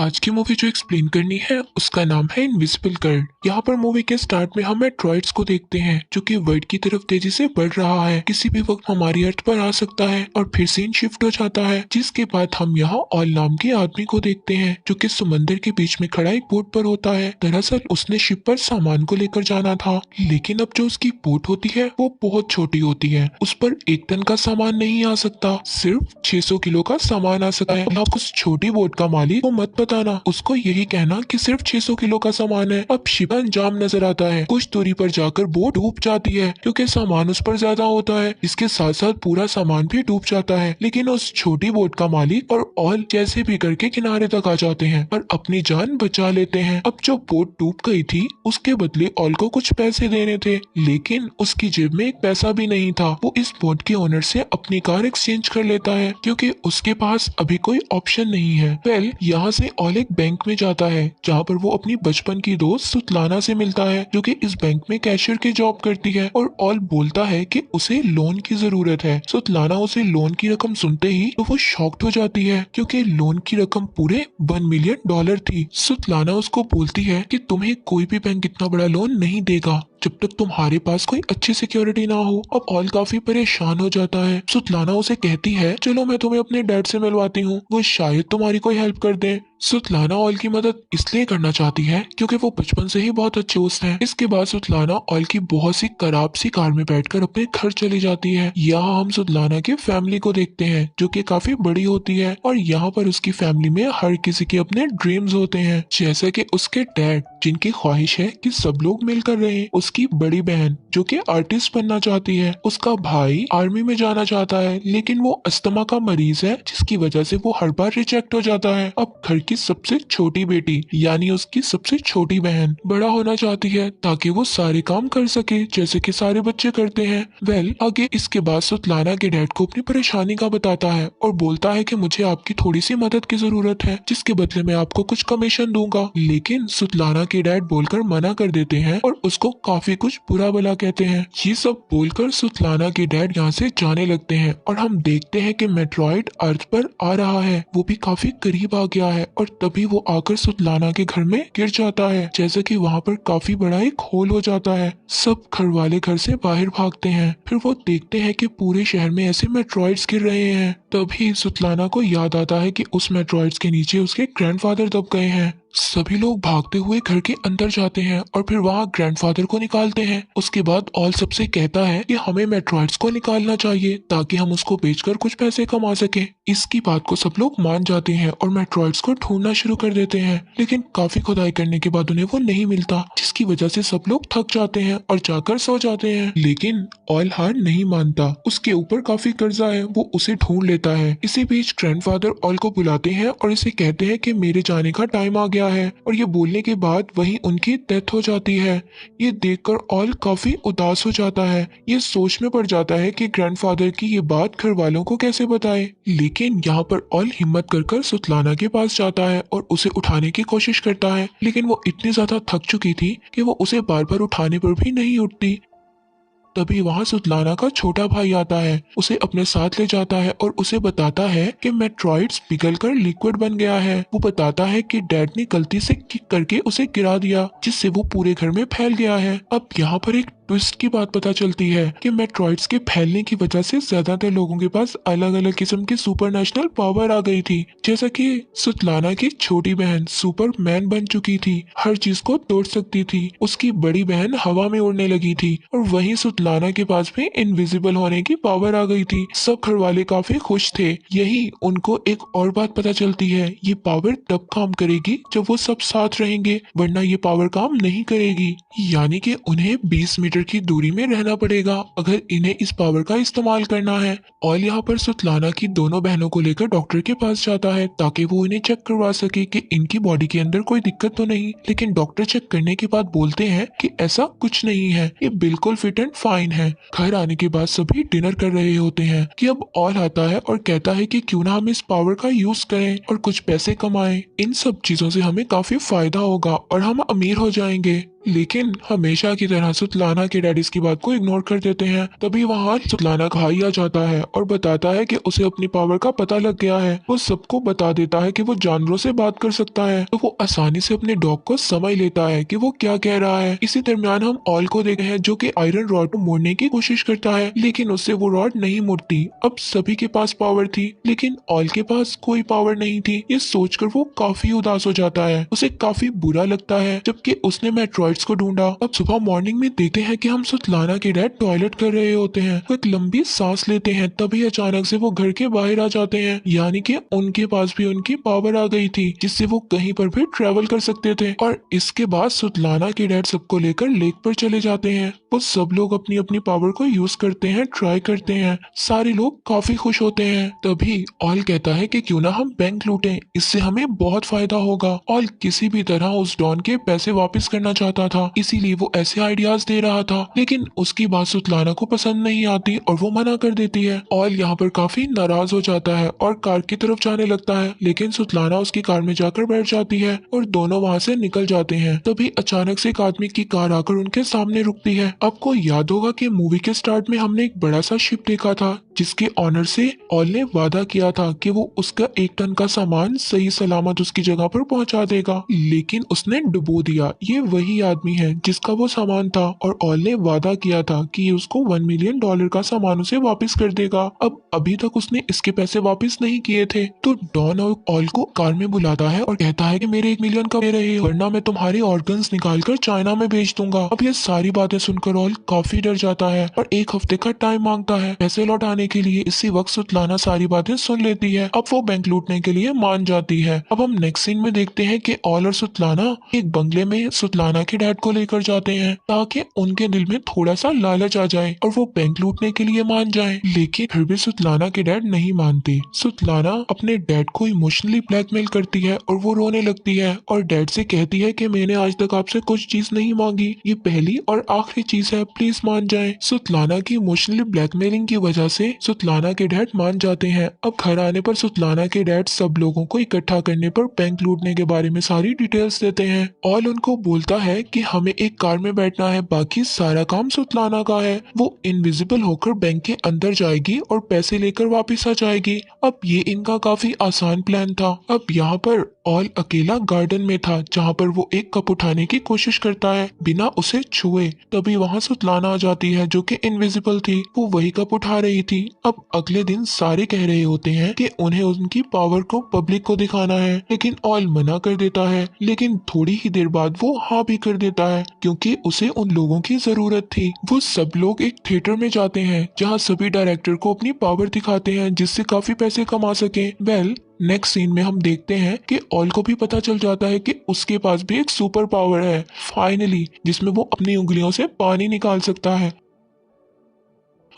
आज की मूवी जो एक्सप्लेन करनी है उसका नाम है इनविजिबल गर्ल। यहाँ पर मूवी के स्टार्ट में हम मेट्रॉइड्स को देखते हैं जो कि वर्ल्ड की तरफ तेजी से बढ़ रहा है। किसी भी वक्त हमारी अर्थ पर आ सकता है और फिर सीन शिफ्ट हो जाता है, जिसके बाद हम यहाँ ऑल नाम के आदमी को देखते हैं जो कि समंदर के बीच में खड़ा एक बोट पर होता है। दरअसल उसने शिप पर सामान को लेकर जाना था, लेकिन अब जो उसकी बोट होती है वो बहुत छोटी होती है। उस पर 1 टन का सामान नहीं आ सकता, सिर्फ 600 किलो का सामान आ सकता है। अब उस छोटी बोट का मालिक को मत बताना, उसको यही कहना कि सिर्फ 600 किलो का सामान है। अब शिप अंजाम नजर आता है, कुछ दूरी पर जाकर बोट डूब जाती है क्योंकि सामान उस पर ज्यादा होता है। इसके साथ साथ पूरा सामान भी डूब जाता है, लेकिन उस छोटी बोट का मालिक और ऑल जैसे भी करके किनारे तक आ जाते हैं और अपनी जान बचा लेते हैं। अब जो बोट डूब गई थी उसके बदले ऑल को कुछ पैसे देने थे, लेकिन उसकी जेब में एक पैसा भी नहीं था। वो इस बोट के ओनर से अपनी कार एक्सचेंज कर लेता है क्योंकि उसके पास अभी कोई ऑप्शन नहीं है। यहाँ से ऑल एक बैंक में जाता है जहाँ पर वो अपनी बचपन की दोस्त सुतलाना से मिलता है जो कि इस बैंक में कैशियर की जॉब करती है, और ऑल बोलता है कि उसे लोन की जरूरत है। सुतलाना उसे लोन की रकम सुनते ही तो वो शॉक्ड हो जाती है क्योंकि लोन की रकम पूरे $1 मिलियन थी। सुतलाना उसको बोलती है कि तुम्हें कोई भी बैंक इतना बड़ा लोन नहीं देगा जब तक तुम्हारे पास कोई अच्छी सिक्योरिटी ना हो। अब ऑल काफी परेशान हो जाता है। सुतलाना उसे कहती है चलो मैं तुम्हें अपने डैड से मिलवाती हूँ, वो शायद तुम्हारी कोई हेल्प कर दे। सुतलाना ऑल की मदद इसलिए करना चाहती है क्योंकि वो बचपन से ही बहुत अच्छे दोस्त हैं। इसके बाद सुतलाना ऑल की बहुत सी खराब सी कार में बैठकर अपने घर चली जाती है। यहाँ हम सुतलाना की फैमिली को देखते हैं जो कि काफी बड़ी होती है, और यहाँ पर उसकी फैमिली में हर किसी के अपने ड्रीम्स होते हैं, जैसे कि उसके डैड जिनकी ख्वाहिश है कि सब लोग मिलकर रहें, उसकी बड़ी बहन जो कि आर्टिस्ट बनना चाहती है, उसका भाई आर्मी में जाना चाहता है लेकिन वो अस्थमा का मरीज है जिसकी वजह से वो हर बार रिजेक्ट हो जाता है। अब घर की सबसे छोटी बेटी यानी उसकी सबसे छोटी बहन बड़ा होना चाहती है ताकि वो सारे काम कर सके जैसे कि सारे बच्चे करते हैं। आगे इसके बाद सुतलाना के डैड को अपनी परेशानी का बताता है और बोलता है कि मुझे आपकी थोड़ी सी मदद की जरूरत है जिसके बदले मैं आपको कुछ कमीशन दूंगा, लेकिन सुतलाना के डैड बोलकर मना कर देते हैं और उसको काफी कुछ बुरा भला कहते हैं। ये सब बोलकर सुतलाना के डैड यहाँ से जाने लगते हैं और हम देखते हैं कि मेट्रॉइड अर्थ पर आ रहा है, वो भी काफी करीब आ गया है और तभी वो आकर सुतलाना के घर में गिर जाता है, जैसे कि वहाँ पर काफी बड़ा एक होल हो जाता है। सब घर वाले घर से बाहर भागते हैं, फिर वो देखते हैं कि पूरे शहर में ऐसे मेट्रॉइड्स गिर रहे हैं। तभी सुतलाना को याद आता है कि उस मेट्रॉइड्स के नीचे उसके ग्रैंडफादर दब गए हैं। सभी लोग भागते हुए घर के अंदर जाते हैं और फिर वहाँ ग्रैंडफादर को निकालते हैं। उसके बाद ऑल सबसे कहता है कि हमें मेट्रॉइड्स को निकालना चाहिए ताकि हम उसको बेचकर कुछ पैसे कमा सके। इसकी बात को सब लोग मान जाते हैं और मेट्रॉइड्स को ढूंढना शुरू कर देते हैं, लेकिन काफी खुदाई करने के बाद उन्हें वो नहीं मिलता, जिसकी वजह से सब लोग थक जाते हैं और जाकर सो जाते हैं। लेकिन ऑल हार नहीं मानता, उसके ऊपर काफी कर्जा है, वो उसे ढूंढ लेता है। इसी बीच ग्रैंडफादर ऑल को बुलाते हैं और इसे कहते हैं कि मेरे जाने का टाइम आ गया है, और ये बोलने के बाद वहीं उनकी डेथ हो जाती है। ये देखकर ऑल काफी उदास हो जाता है, ये सोच में पड़ जाता है कि ग्रैंडफादर की ये बात घर वालों को कैसे बताए। लेकिन यहाँ पर ऑल हिम्मत कर सुतलाना के पास जाता है और उसे उठाने की कोशिश करता है, लेकिन वो इतनी ज्यादा थक चुकी थी कि वो उसे बार बार उठाने पर भी नहीं उठती। तभी वहां सुतलाना का छोटा भाई आता है, उसे अपने साथ ले जाता है और उसे बताता है कि मेट्रॉइड्स पिघलकर लिक्विड बन गया है। वो बताता है कि डैड ने गलती से किक करके उसे गिरा दिया जिससे वो पूरे घर में फैल गया है। अब यहाँ पर एक ट्विस्ट की बात पता चलती है कि मेट्रॉइड्स के फैलने की वजह से ज्यादातर लोगों के पास अलग अलग किस्म की सुपरनेशनल पावर आ गई थी, जैसा कि सुतलाना की छोटी बहन सुपरमैन बन चुकी थी, हर चीज को तोड़ सकती थी, उसकी बड़ी बहन हवा में उड़ने लगी थी, और वहीं सुतलाना के पास भी इनविजिबल होने की पावर आ गई थी। सब घर वाले काफी खुश थे। यही उनको एक और बात पता चलती है, ये पावर तब काम करेगी जब वो सब साथ रहेंगे, वरना ये पावर काम नहीं करेगी। यानी कि उन्हें 20 मीटर की दूरी में रहना पड़ेगा अगर इन्हें इस पावर का इस्तेमाल करना है। और यहाँ पर सुतलाना की दोनों बहनों को लेकर डॉक्टर के पास जाता है ताकि वो इन्हें चेक करवा सके कि इनकी बॉडी के अंदर कोई दिक्कत तो नहीं, लेकिन डॉक्टर चेक करने के बाद बोलते हैं कि ऐसा कुछ नहीं है, ये बिल्कुल फिट एंड फाइन है। घर आने के बाद सभी डिनर कर रहे होते हैं कि अब ऑल आता है और कहता है कि क्यों ना हम इस पावर का यूज करें और कुछ पैसे कमाएं, इन सब चीजों से हमें काफी फायदा होगा और हम अमीर हो जाएंगे। लेकिन हमेशा की तरह सुतलाना के डैडी इसकी बात को इग्नोर कर देते हैं। तभी वहाँ सुतलाना का भाई आ जाता है और बताता है कि उसे अपनी पावर का पता लग गया है। वो सबको बता देता है कि वो जानवरों से बात कर सकता है, तो वो आसानी से अपने डॉग को समझ लेता है कि वो क्या कह रहा है। इसी दरमियान हम ऑल को देखते हैं जो कि आयरन रॉड को मोड़ने की कोशिश करता है, लेकिन उससे वो रॉड नहीं मुड़ती। अब सभी के पास पावर थी, लेकिन ऑल के पास कोई पावर नहीं थी। ये सोचकर वो काफी उदास हो जाता है, उसे काफी बुरा लगता है, जबकि उसने मेट्रॉइड्स को ढूंढा। अब सुबह मॉर्निंग में देखते हैं कि हम सुतलाना के डैड टॉयलेट कर रहे होते हैं। वो एक लंबी सांस लेते हैं, तभी अचानक से वो घर के बाहर आ जाते हैं, यानी कि उनके पास भी उनकी पावर आ गई थी, जिससे वो कहीं पर भी ट्रेवल कर सकते थे। और इसके बाद सुतलाना के डैड सबको लेकर लेक पर चले जाते हैं। वो सब लोग अपनी अपनी पावर को यूज करते हैं, ट्राई करते हैं। सारे लोग काफी खुश होते हैं। तभी ऑल कहता है कि क्यों ना हम बैंक लूटें, इससे हमें बहुत फायदा होगा। ऑल किसी भी तरह उस डॉन के पैसे वापस करना चाहता था, इसीलिए वो ऐसे आइडियाज दे रहा था, लेकिन उसकी बात सुतलाना को पसंद नहीं आती और वो मना कर देती है। ऑल यहाँ पर काफी नाराज हो जाता है और कार की तरफ जाने लगता है, लेकिन सुतलाना उसकी कार में जाकर बैठ जाती है और दोनों वहाँ से निकल जाते हैं। तभी अचानक से एक आदमी की कार आकर उनके सामने रुकती है। आपको याद होगा कि मूवी के स्टार्ट में हमने एक बड़ा सा शिप देखा था, जिसके ऑनर से ऑल ने वादा किया था कि वो उसका 1 टन का सामान सही सलामत उसकी जगह पर पहुंचा देगा, लेकिन उसने डुबो दिया। ये वही आदमी है जिसका वो सामान था, और ऑल ने वादा किया था कि ये उसको $1 मिलियन का सामान उसे वापस कर देगा। अब अभी तक उसने इसके पैसे वापस नहीं किए थे, तो डॉन और ऑल को कार में बुलाता है और कहता है कि मेरे 1 मिलियन कब दे रहे हो, वरना मैं तुम्हारे ऑर्गन्स निकाल कर चाइना में बेच दूंगा। अब ये सारी बातें सुनकर ऑल काफी डर जाता है और 1 हफ्ते का टाइम मांगता है पैसे लौटाने के लिए। इसी वक्त सुतलाना सारी बातें सुन लेती है। अब वो बैंक लूटने के लिए मान जाती है। अब हम नेक्स्ट सीन में देखते हैं कि ऑल और सुतलाना एक बंगले में सुतलाना के डैड को लेकर जाते हैं, ताकि उनके दिल में थोड़ा सा लालच आ जाए और वो बैंक लूटने के लिए मान जाए। लेकिन फिर भी सुतलाना के डैड नहीं मानते। सुतलाना अपने डैड को इमोशनली ब्लैकमेल करती है और वो रोने लगती है और डैड से कहती है कि मैंने आज तक आपसे कुछ चीज नहीं मांगी, ये पहली और आखिरी चीज है, प्लीज मान जाएं। सुतलाना की इमोशनली ब्लैकमेलिंग की वजह से सुतलाना के डैड मान जाते हैं। अब घर आने पर सुतलाना के डैड सब लोगों को इकट्ठा करने पर बैंक लूटने के बारे में सारी डिटेल्स देते हैं। ऑल उनको बोलता है कि हमें एक कार में बैठना है, बाकी सारा काम सुतलाना का है। वो इनविजिबल होकर बैंक के अंदर जाएगी और पैसे लेकर वापस आ जाएगी। अब ये इनका काफी आसान प्लान था। अब यहाँ पर ऑल अकेला गार्डन में था, जहाँ पर वो एक कप उठाने की कोशिश करता है बिना उसे छुए। तभी वहाँ सुतलाना आ जाती है जो कि इनविजिबल थी। वो वही कप उठा रही थी। अब अगले दिन सारे कह रहे होते हैं कि उन्हें उनकी पावर को पब्लिक को दिखाना है, लेकिन ऑल मना कर देता है। लेकिन थोड़ी ही देर बाद वो हाँ भी कर देता है, क्योंकि उसे उन लोगों की जरूरत थी। वो सब लोग एक थिएटर में जाते हैं जहाँ सभी डायरेक्टर को अपनी पावर दिखाते हैं, जिससे काफी पैसे कमा सके। नेक्स्ट सीन में हम देखते हैं कि ऑल को भी पता चल जाता है कि उसके पास भी एक सुपर पावर है फाइनली, जिसमें वो अपनी उंगलियों से पानी निकाल सकता है।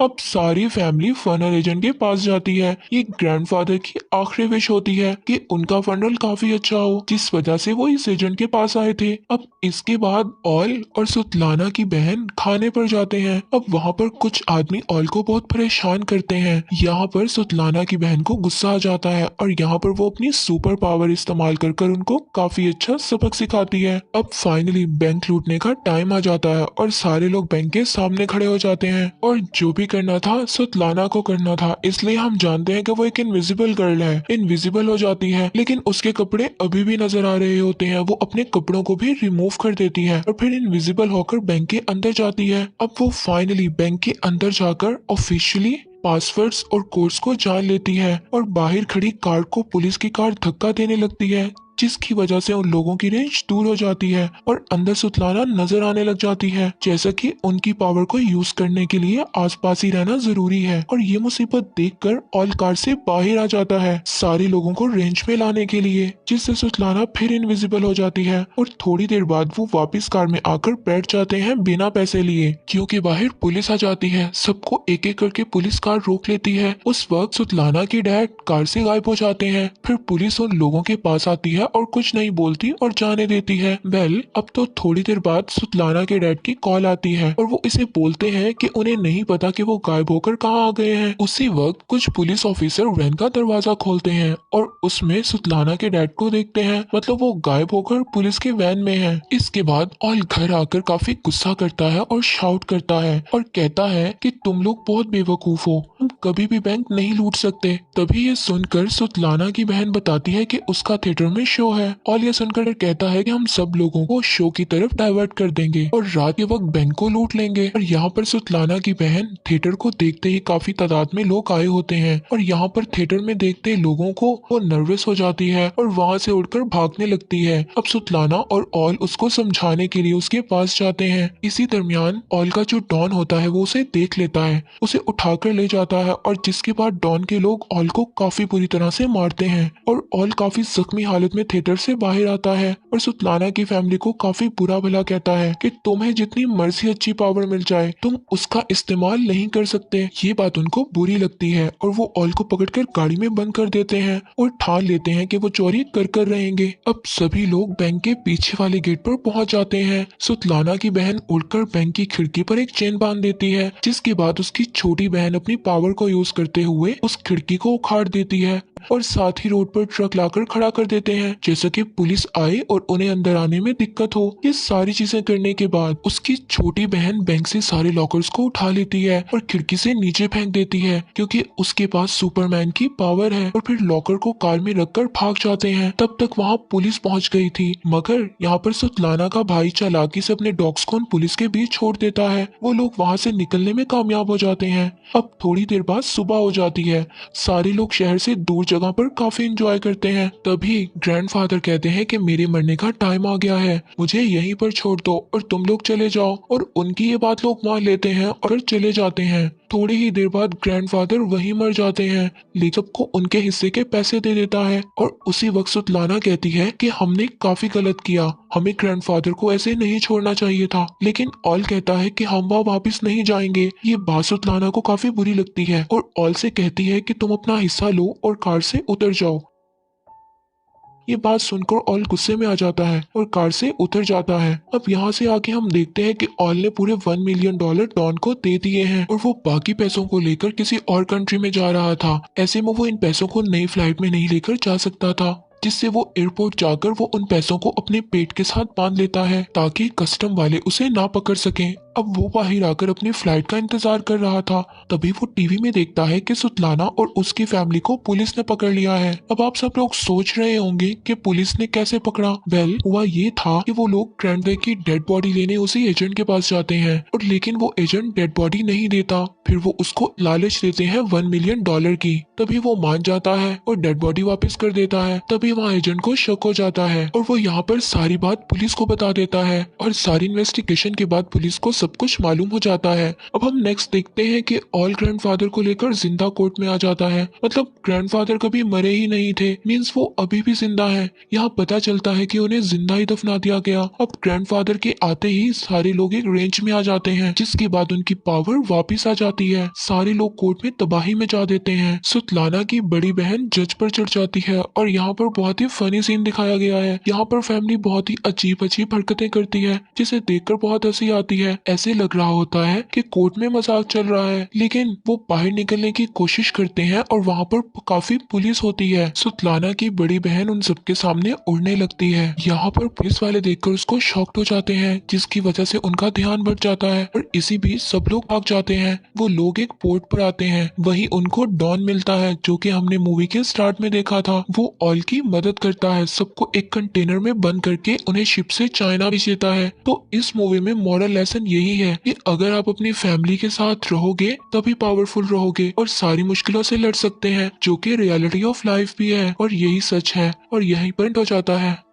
अब सारी फैमिली फनल एजेंट के पास जाती है। ये ग्रैंडफादर की आखिरी विश होती है कि उनका फनल काफी अच्छा हो, जिस वजह से वो इस एजेंट के पास आए थे। अब इसके बाद ऑल और सुतलाना की बहन खाने पर जाते हैं। अब वहाँ पर कुछ आदमी ऑल को बहुत परेशान करते हैं। यहाँ पर सुतलाना की बहन को गुस्सा आ जाता है और यहाँ पर वो अपनी सुपर पावर इस्तेमाल कर कर उनको काफी अच्छा सबक सिखाती है। अब फाइनली बैंक लूटने का टाइम आ जाता है और सारे लोग बैंक के सामने खड़े हो जाते हैं, और जो भी करना था सुतलाना को करना था, इसलिए हम जानते हैं कि वो एक इनविजिबल गर्ल है। इनविजिबल हो जाती है, लेकिन उसके कपड़े अभी भी नजर आ रहे होते हैं। वो अपने कपड़ों को भी रिमूव कर देती है और फिर इनविजिबल होकर बैंक के अंदर जाती है। अब वो फाइनली बैंक के अंदर जाकर ऑफिशियली पासवर्ड्स और कोड्स को जान लेती है और बाहर खड़ी कार को पुलिस की कार धक्का देने लगती है, जिसकी वजह से उन लोगों की रेंज दूर हो जाती है और अंदर सुतलाना नजर आने लग जाती है, जैसा कि उनकी पावर को यूज करने के लिए आसपास ही रहना जरूरी है। और ये मुसीबत देखकर ऑल कार से बाहर आ जाता है सारे लोगों को रेंज में लाने के लिए, जिससे सुतलाना फिर इनविजिबल हो जाती है और थोड़ी देर बाद वो वापस कार में आकर बैठ जाते हैं बिना पैसे लिए, क्योंकि बाहर पुलिस आ जाती है। सबको एक एक करके पुलिस कार रोक लेती है। उस वक्त सुतलाना के डैड कार से गायब हो जाते हैं। फिर पुलिस उन लोगों के पास आती है है और कुछ नहीं बोलती और जाने देती है। वेल, अब तो थोड़ी देर बाद सुतलाना के डैड की कॉल आती है और वो इसे बोलते हैं कि उन्हें नहीं पता कि वो गायब होकर कहाँ आ गए हैं। उसी वक्त कुछ पुलिस ऑफिसर वैन का दरवाजा खोलते हैं और उसमें सुतलाना के डैड को देखते हैं, मतलब वो गायब होकर पुलिस के वैन में है। इसके बाद ऑल घर आकर काफी गुस्सा करता है और शाउट करता है और कहता है कि तुम लोग बहुत बेवकूफ हो, हम कभी भी बैंक नहीं लूट सकते। तभी ये सुनकर सुतलाना की बहन बताती है कि उसका थिएटर में शो है। ऑल ये सुनकर कहता है कि हम सब लोगों को शो की तरफ डाइवर्ट कर देंगे और रात के वक्त बैंक को लूट लेंगे। और यहाँ पर सुतलाना की बहन थिएटर को देखते ही काफी तादाद में लोग आए होते हैं और यहाँ पर थिएटर में देखते ही लोगों को वो नर्वस हो जाती है और वहाँ से उड़कर भागने लगती है। अब सुतलाना और ऑल उसको समझाने के लिए उसके पास जाते हैं। इसी दरमियान ऑल का जो डॉन होता है वो उसे देख लेता है, उसे उठाकर ले जाता है और जिसके बाद डॉन के लोग ऑल को काफी बुरी तरह से मारते हैं और ऑल काफी जख्मी हालत में थिएटर से बाहर आता है और सुतलाना की फैमिली को काफी बुरा भला कहता है कि तुम्हें जितनी मर्जी अच्छी पावर मिल जाए तुम उसका इस्तेमाल नहीं कर सकते। ये बात उनको बुरी लगती है और वो ऑल को पकड़कर गाड़ी में बंद कर देते हैं और ठान लेते हैं कि वो चोरी कर रहेंगे। अब सभी लोग बैंक के पीछे वाले गेट पर पहुंच जाते हैं। सुतलाना की बहन उड़कर बैंक की खिड़की पर एक चेन बांध देती है, जिसके बाद उसकी छोटी बहन अपनी पावर को यूज करते हुए उस खिड़की को उखाड़ देती है और साथ ही रोड पर ट्रक लाकर खड़ा कर देते हैं, जैसे कि पुलिस आए और उन्हें अंदर आने में दिक्कत हो। ये सारी चीजें करने के बाद उसकी छोटी बहन बैंक से सारे लॉकर्स को उठा लेती है और खिड़की से नीचे फेंक देती है, क्योंकि उसके पास सुपरमैन की पावर है। और फिर लॉकर को कार में रखकर भाग जाते हैं। तब तक वहाँ पुलिस पहुँच गई थी, मगर यहाँ पर सुतलाना का भाई चालाकी से अपने डॉग्स को उन पुलिस के बीच छोड़ देता है। वो लोग वहाँ से निकलने में कामयाब हो जाते हैं। अब थोड़ी देर बाद सुबह हो जाती है। सारे लोग शहर से दूर जगह पर काफी एंजॉय करते हैं। तभी ग्रैंडफादर कहते हैं कि मेरे मरने का टाइम आ गया है, मुझे यहीं पर छोड़ दो और तुम लोग चले जाओ। और उनकी ये बात लोग मान लेते हैं और चले जाते हैं। थोड़ी ही देर बाद ग्रैंडफादर वहीं मर जाते हैं, लेकिन सबको उनके हिस्से के पैसे दे देता है। और उसी वक्त सुतलाना कहती है कि हमने काफी गलत किया, हमें ग्रैंडफादर को ऐसे नहीं छोड़ना चाहिए था। लेकिन ऑल कहता है कि हम वहाँ वापिस नहीं जाएंगे। ये बात सुतलाना को काफी बुरी लगती है और ऑल से कहती है कि तुम अपना हिस्सा लो और कार से उतर जाओ। ये बात सुनकर ऑल गुस्से में आ जाता है और कार से उतर जाता है। अब यहाँ से आगे हम देखते हैं कि ऑल ने पूरे $1 मिलियन डॉन को दे दिए हैं और वो बाकी पैसों को लेकर किसी और कंट्री में जा रहा था। ऐसे में वो इन पैसों को नई फ्लाइट में नहीं लेकर जा सकता था, जिससे वो एयरपोर्ट जाकर वो उन पैसों को अपने पेट के साथ बांध लेता है ताकि कस्टम वाले उसे ना पकड़ सकें। अब वो बाहर आकर अपनी फ्लाइट का इंतजार कर रहा था। तभी वो टीवी में देखता है कि सुतलाना और उसकी फैमिली को पुलिस ने पकड़ लिया है। अब आप सब लोग सोच रहे होंगे कि पुलिस ने कैसे पकड़ा। वेल, हुआ ये था कि वो लोग ग्रैंडवे की डेड बॉडी लेने उसी एजेंट के पास जाते हैं और लेकिन वो एजेंट डेड बॉडी नहीं देता। फिर वो उसको लालच देते हैं $1 मिलियन की। तभी वो मान जाता है और डेड बॉडी वापस कर देता है। तभी वहाँ एजेंट को शक हो जाता है और वो यहाँ पर सारी बात पुलिस को बता देता है और सारी इन्वेस्टिगेशन के बाद पुलिस को सब कुछ मालूम हो जाता है। अब हम नेक्स्ट देखते हैं कि ऑल ग्रैंडफादर को लेकर जिंदा कोर्ट में आ जाता है, मतलब ग्रैंडफादर कभी मरे ही नहीं थे, मींस वो अभी भी जिंदा है। यहाँ पता चलता है कि उन्हें जिंदा ही दफना दिया गया। अब ग्रैंडफादर के आते ही सारे लोग एक रेंज में आ जाते हैं, जिसके बाद उनकी पावर वापिस आ जाती है। सारे लोग कोर्ट में तबाही मचा देते हैं। सुतलाना की बड़ी बहन जज पर चढ़ जाती है और यहाँ पर बहुत ही फनी सीन दिखाया गया है। यहाँ पर फैमिली बहुत ही अजीब अजीब हरकतें करती है, जिसे देखकर बहुत हंसी आती है। ऐसे लग रहा होता है कि कोर्ट में मजाक चल रहा है, लेकिन वो बाहर निकलने की कोशिश करते हैं और वहाँ पर काफी पुलिस होती है। सुतलाना की बड़ी बहन उन सबके सामने उड़ने लगती है। यहाँ पर पुलिस वाले देखकर उसको शॉक्ड हो जाते हैं, जिसकी वजह से उनका ध्यान भट जाता है और इसी बीच सब लोग भाग जाते हैं। वो लोग एक पोर्ट पर आते हैं, वहीं उनको डॉन मिलता है जो कि हमने मूवी के स्टार्ट में देखा था। वो ऑल की मदद करता है, सबको एक कंटेनर में बंद करके उन्हें शिप से चाइना भेज देता है। तो इस मूवी में मॉरल लेसन यही है कि अगर आप अपनी फैमिली के साथ रहोगे तभी पावरफुल रहोगे और सारी मुश्किलों से लड़ सकते हैं, जो कि रियलिटी ऑफ लाइफ भी है और यही सच है। और यही पॉइंट हो जाता है।